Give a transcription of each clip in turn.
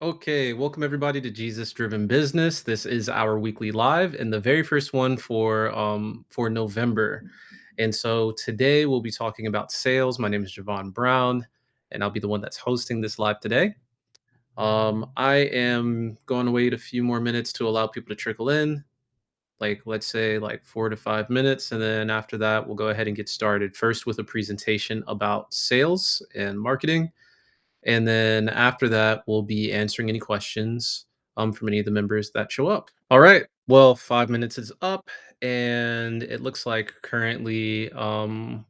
Okay, welcome everybody to Jesus Driven Business. This is our weekly live and the very first one for November. And so today we'll be talking about sales. My name is Javon Brown, and I'll be the one that's hosting this live today. I am going to wait a few more minutes to allow people to trickle in, like let's say like 4 to 5 minutes, and then after that we'll go ahead and get started. First with a presentation about sales and marketing. And then after that, we'll be answering any questions from any of the members that show up. All right. Well, 5 minutes is up, and it looks like currently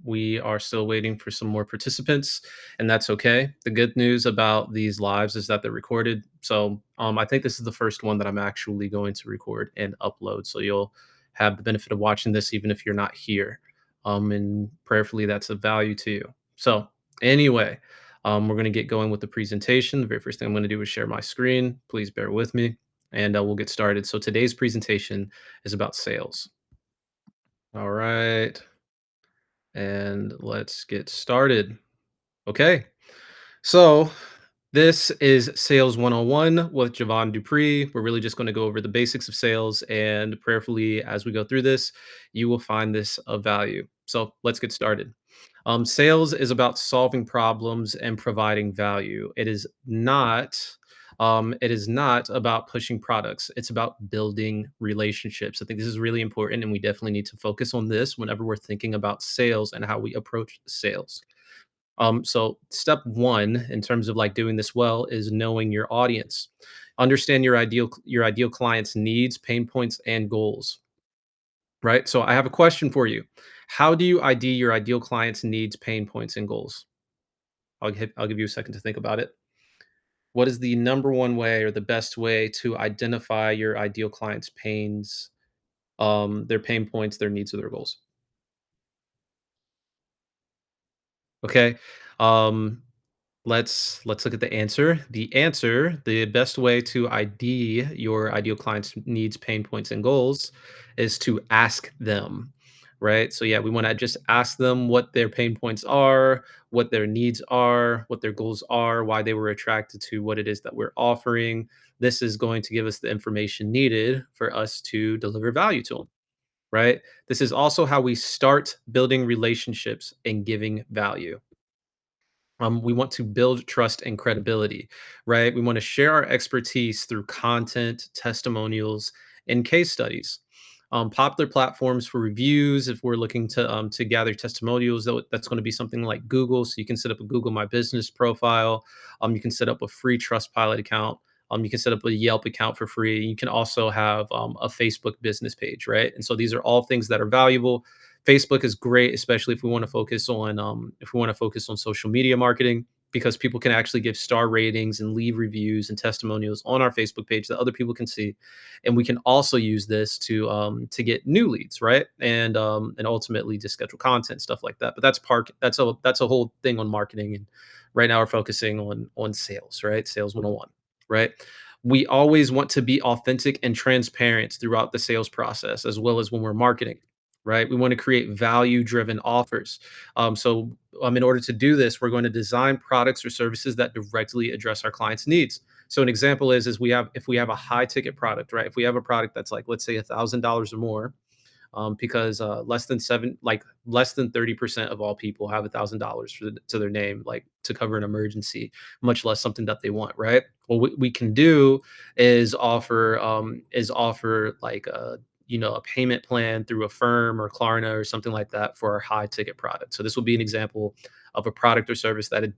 we are still waiting for some more participants, and that's okay. The good news about these lives is that they're recorded. So I think this is the first one that I'm actually going to record and upload. So you'll have the benefit of watching this even if you're not here. And prayerfully, that's of value to you. So, anyway. We're going to get going with the presentation. The very first thing I'm going to do is share my screen. Please bear with me, and we'll get started. So today's presentation is about sales. All right, and let's get started. Okay, so this is Sales 101 with Javon Dupree. We're really just going to go over the basics of sales, and prayerfully, as we go through this, you will find this of value. So let's get started. Sales is about solving problems and providing value. It is not about pushing products. It's about building relationships. I think this is really important, and we definitely need to focus on this whenever we're thinking about sales and how we approach sales. So step one in terms of like doing this well is knowing your audience. Understand your ideal client's needs, pain points, and goals. Right. So I have a question for you. How do you ID your ideal client's needs, pain points, and goals? I'll give you a second to think about it. What is the number one way or the best way to identify your ideal client's their pain points, their needs, or their goals? Okay. Um, let's look at the answer. The best way to ID your ideal client's needs, pain points, and goals is to ask them. Right. So yeah, we want to just ask them what their pain points are, what their needs are, what their goals are, why they were attracted to what it is that we're offering. This is going to give us the information needed for us to deliver value to them. Right. This is also how we start building relationships and giving value. We want to build trust and credibility, right? We want to share our expertise through content, testimonials, and case studies. Popular platforms for reviews. If we're looking to gather testimonials, that's going to be something like Google. So you can set up a Google My Business profile. You can set up a free Trustpilot account. You can set up a Yelp account for free. You can also have a Facebook business page, right? And so these are all things that are valuable. Facebook is great, especially if we want to focus on social media marketing, because people can actually give star ratings and leave reviews and testimonials on our Facebook page that other people can see, and we can also use this to get new leads, right? And ultimately to schedule content, stuff like that. But that's a whole thing on marketing, and right now we're focusing on sales, right? Sales 101, right? We always want to be authentic and transparent throughout the sales process as well as when we're marketing, right? We want to create value driven offers. In order to do this, we're going to design products or services that directly address our clients' needs. So, an example is if we have a high ticket product, right? If we have a product that's like, let's say, $1,000 or more, because less than 30% of all people have $1,000 to their name, like to cover an emergency, much less something that they want, right? What we can do is offer like a payment plan through a firm or Klarna or something like that for our high ticket product. So this will be an example of a product or service that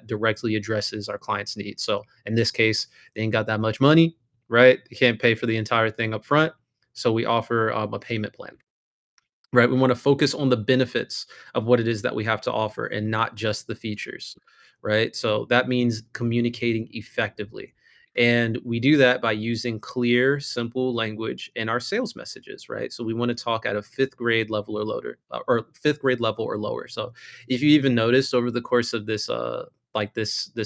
directly addresses our clients' needs. So in this case, they ain't got that much money, right? They can't pay for the entire thing up front. So we offer a payment plan, right? We want to focus on the benefits of what it is that we have to offer and not just the features, right? So that means communicating effectively. And we do that by using clear, simple language in our sales messages, right? So we want to talk at a fifth grade level or fifth grade level or lower. So if you even noticed over the course of this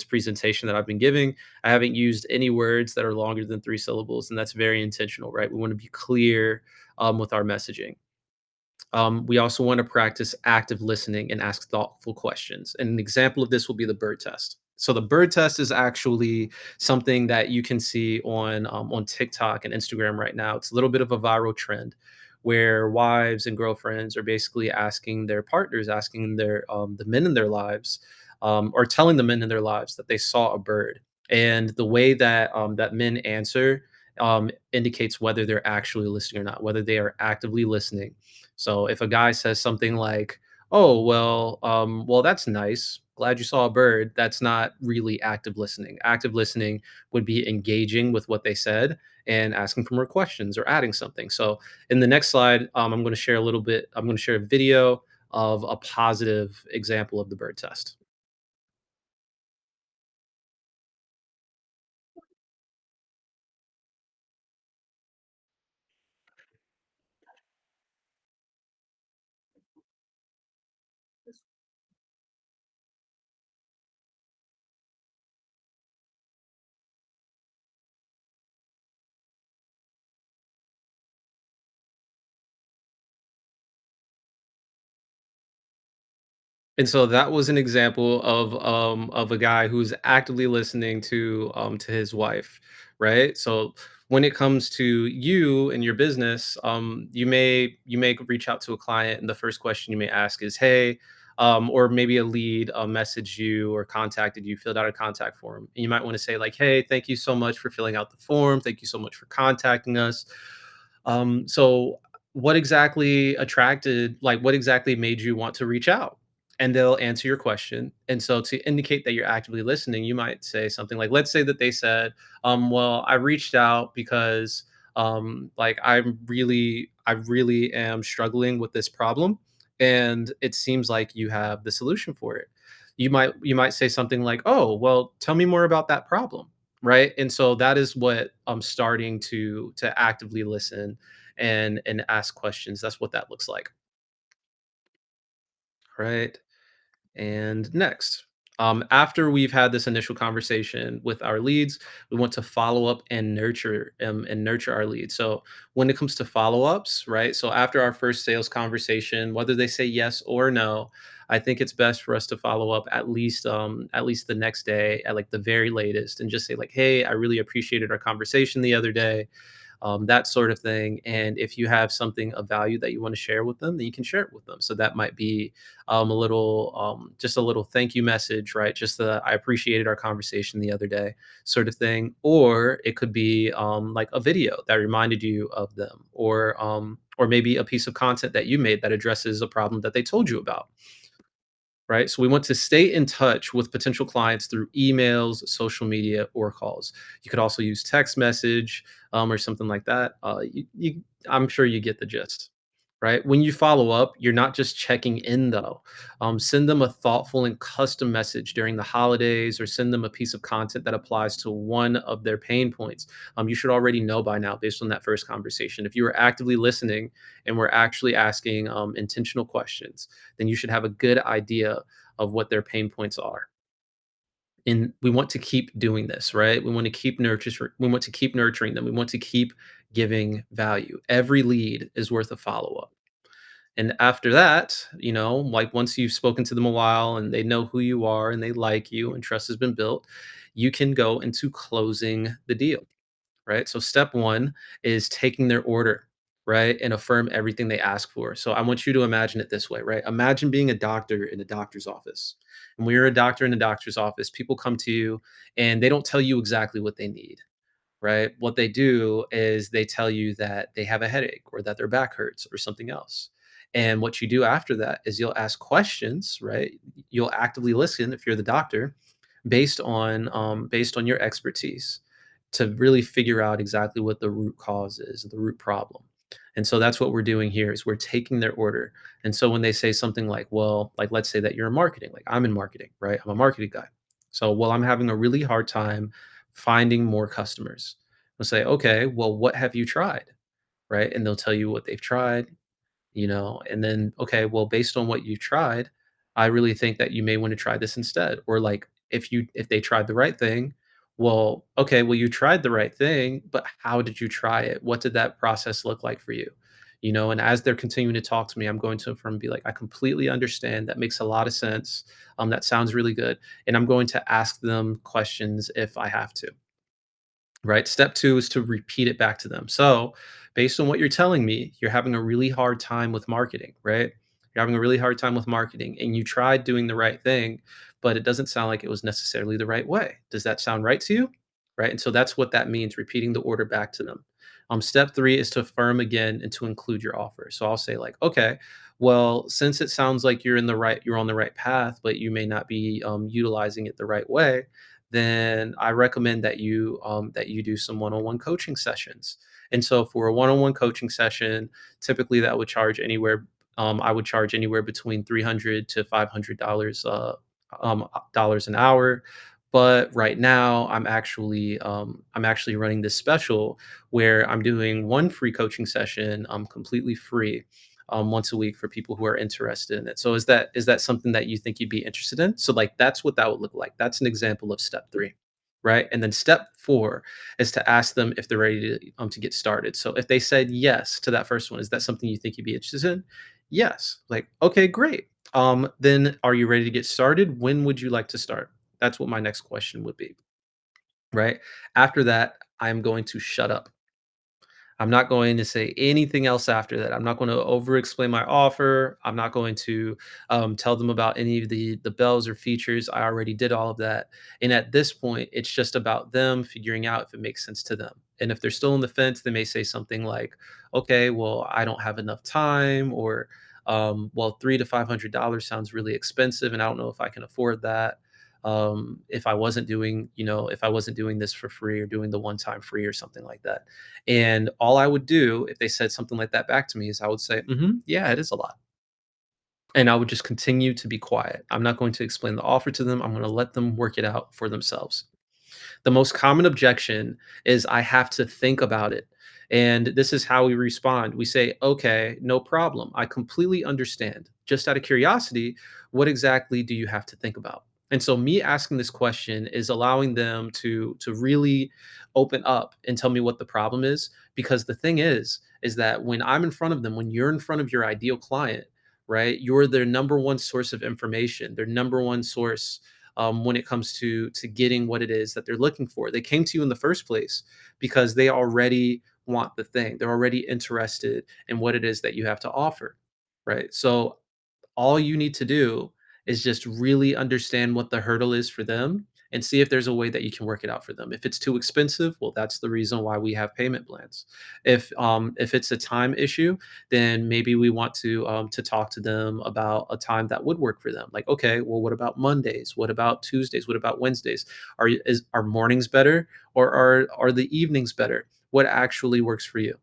presentation that I've been giving, I haven't used any words that are longer than 3 syllables, and that's very intentional, right? We want to be clear with our messaging. We also want to practice active listening and ask thoughtful questions. And an example of this will be the bird test. So the bird test is actually something that you can see on TikTok and Instagram right now. It's a little bit of a viral trend where wives and girlfriends are basically asking their partners, asking the men in their lives, or telling the men in their lives that they saw a bird. And the way that that men answer indicates whether they're actually listening or not, whether they are actively listening. So if a guy says something like, "Oh, well, that's nice. Glad you saw a bird." That's not really active listening. Active listening would be engaging with what they said and asking for more questions or adding something. So in the next slide, I'm going to share a little bit. I'm going to share a video of a positive example of the bird test. And so that was an example of a guy who's actively listening to his wife, right? So when it comes to you and your business, you may reach out to a client, and the first question you may ask is, "Hey," or maybe a lead messaged you or contacted you, filled out a contact form, and you might want to say like, "Hey, thank you so much for filling out the form. Thank you so much for contacting us. So what exactly made you want to reach out?" And they'll answer your question. And so to indicate that you're actively listening, you might say something like, let's say that they said, well, I reached out because like I really am struggling with this problem. And it seems like you have the solution for it. You might say something like, "Oh, well, tell me more about that problem." Right. And so that is what I'm starting to actively listen and ask questions. That's what that looks like. Right. And next, after we've had this initial conversation with our leads, we want to follow up and nurture our leads. So when it comes to follow ups, right? So after our first sales conversation, whether they say yes or no, I think it's best for us to follow up at least the next day at like the very latest, and just say like, "Hey, I really appreciated our conversation the other day," that sort of thing. And if you have something of value that you want to share with them, then you can share it with them. So that might be just a little thank you message, right? Just the "I appreciated our conversation the other day" sort of thing. Or it could be like a video that reminded you of them, or maybe a piece of content that you made that addresses a problem that they told you about, right? So we want to stay in touch with potential clients through emails, social media, or calls. You could also use text message or something like that. I'm sure you get the gist, right? When you follow up, you're not just checking in though. Send them a thoughtful and custom message during the holidays, or send them a piece of content that applies to one of their pain points. You should already know by now, based on that first conversation. If you were actively listening and we're actually asking intentional questions, then you should have a good idea of what their pain points are. And we want to keep doing this, right? We want to keep nurturing them. We want to keep giving value. Every lead is worth a follow-up. And after that, like once you've spoken to them a while and they know who you are and they like you and trust has been built, you can go into closing the deal, right? So step one is taking their order, right? And affirm everything they ask for. So I want you to imagine it this way, right? Imagine being a doctor in a doctor's office. And when you're a doctor in a doctor's office, people come to you and they don't tell you exactly what they need, right? What they do is they tell you that they have a headache or that their back hurts or something else. And what you do after that is you'll ask questions, right? You'll actively listen if you're the doctor, based on your expertise, to really figure out exactly what the root cause is, the root problem. And so that's what we're doing here is we're taking their order. And so when they say something like, well, like let's say that you're in marketing, like I'm in marketing, right? I'm a marketing guy. So, well, I'm having a really hard time finding more customers. We'll say, okay, well, what have you tried? Right. And they'll tell you what they've tried, and then, okay, well, based on what you tried, I really think that you may want to try this instead. Or like if they tried the right thing, well, okay, well, you tried the right thing, but how did you try it? What did that process look like for you? And as they're continuing to talk to me, I'm going to affirm and be like, I completely understand. That makes a lot of sense. That sounds really good. And I'm going to ask them questions if I have to. Right. Step two is to repeat it back to them. So, based on what you're telling me, you're having a really hard time with marketing, right? You're having a really hard time with marketing and you tried doing the right thing, but it doesn't sound like it was necessarily the right way. Does that sound right to you? Right. And so that's what that means, repeating the order back to them. Step three is to affirm again and to include your offer. So I'll say, like, okay, well, since it sounds like you're on the right path, but you may not be utilizing it the right way, then I recommend that you do some one-on-one coaching sessions. And so for a one-on-one coaching session, typically that would charge anywhere I would charge anywhere between $300 to $500 dollars an hour. But right now I'm actually running this special where I'm doing one free coaching session completely free once a week for people who are interested in it. So is that something that you think you'd be interested in? So like that's what that would look like. That's an example of step three, right? And then step four is to ask them if they're ready to get started. So if they said yes to that first one, is that something you think you'd be interested in? Yes. Like, okay, great. Then are you ready to get started? When would you like to start? That's what my next question would be, right? After that, I'm going to shut up. I'm not going to say anything else after that. I'm not going to over explain my offer. I'm not going to tell them about any of the bells or features. I already did all of that. And at this point, it's just about them figuring out if it makes sense to them. And if they're still on the fence, they may say something like, "Okay, well, I don't have enough time," or "Well, $300 to $500 sounds really expensive, and I don't know if I can afford that." If I wasn't doing this for free or doing the one time free or something like that. And all I would do if they said something like that back to me is I would say, yeah, it is a lot. And I would just continue to be quiet. I'm not going to explain the offer to them. I'm going to let them work it out for themselves. The most common objection is I have to think about it. And this is how we respond. We say, okay, no problem. I completely understand. Just out of curiosity, what exactly do you have to think about? And so me asking this question is allowing them to really open up and tell me what the problem is. Because the thing is that when I'm in front of them, when you're in front of your ideal client, right, you're their number one source of information, their number one source when it comes to getting what it is that they're looking for. They came to you in the first place because they already want the thing. They're already interested in what it is that you have to offer, right? So all you need to do is just really understand what the hurdle is for them and see if there's a way that you can work it out for them. If it's too expensive, well, that's the reason why we have payment plans. If it's a time issue, then maybe we want to talk to them about a time that would work for them. Like, okay, well, what about Mondays? What about Tuesdays? What about Wednesdays? Are mornings better or are the evenings better? What actually works for you?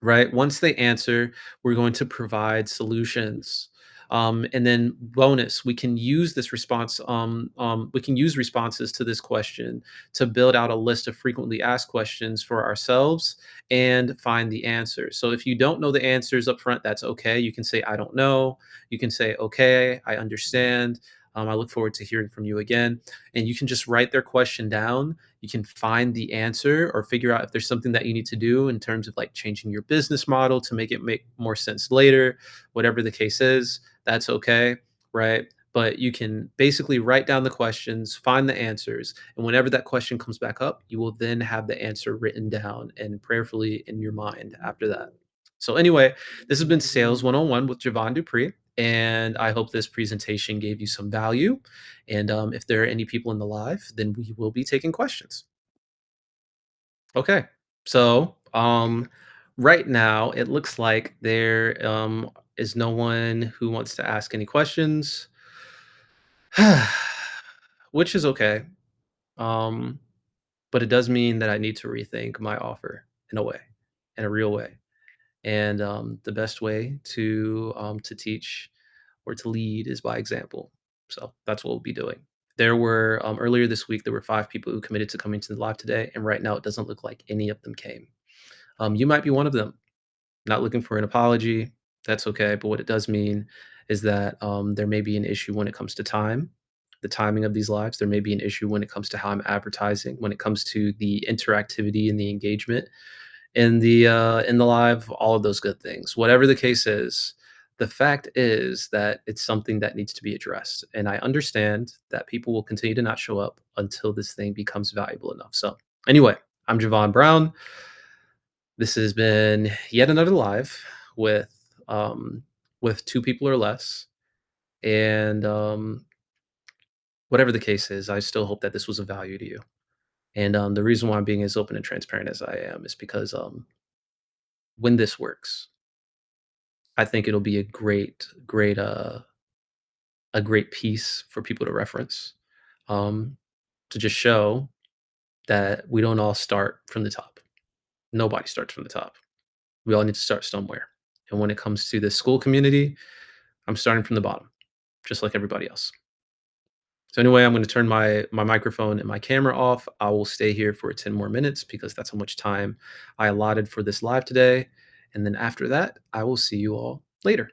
Right? Once they answer, we're going to provide solutions. And then bonus, we can use this response. We can use responses to this question to build out a list of frequently asked questions for ourselves and find the answers. So if you don't know the answers up front, that's okay. You can say, I don't know. You can say, okay, I understand. I look forward to hearing from you again. And you can just write their question down. You can find the answer or figure out if there's something that you need to do in terms of like changing your business model to make it make more sense later. Whatever the case is, that's okay, right? But you can basically write down the questions, find the answers, and whenever that question comes back up, you will then have the answer written down and prayerfully in your mind after that. So anyway, this has been Sales 101 with Javon Dupree, and I hope this presentation gave you some value. And if there are any people in the live, then we will be taking questions. Okay. So right now, it looks like there is no one who wants to ask any questions, which is okay. Um, but it does mean that I need to rethink my offer in a way, in a real way. And the best way to teach or to lead is by example. So that's what we'll be doing. There were earlier this week there were 5 people who committed to coming to the live today, and right now it doesn't look like any of them came. You might be one of them. Not looking for an apology. That's okay. But what it does mean is that there may be an issue when it comes to time, the timing of these lives. There may be an issue when it comes to how I'm advertising, when it comes to the interactivity and the engagement. in the live, all of those good things. Whatever the case is, the fact is that it's something that needs to be addressed. And I understand that people will continue to not show up until this thing becomes valuable enough. So anyway, I'm Javon Brown. This has been yet another live with um with two people or less. And whatever the case is, I still hope that this was of value to you. And the reason why I'm being as open and transparent as I am is because when this works, I think it'll be a great piece for people to reference, um, to just show that we don't all start from the top. Nobody starts from the top. We all need to start somewhere. And when it comes to the school community, I'm starting from the bottom, just like everybody else. So anyway, I'm going to turn my microphone and my camera off. I will stay here for 10 more minutes because that's how much time I allotted for this live today. And then after that, I will see you all later.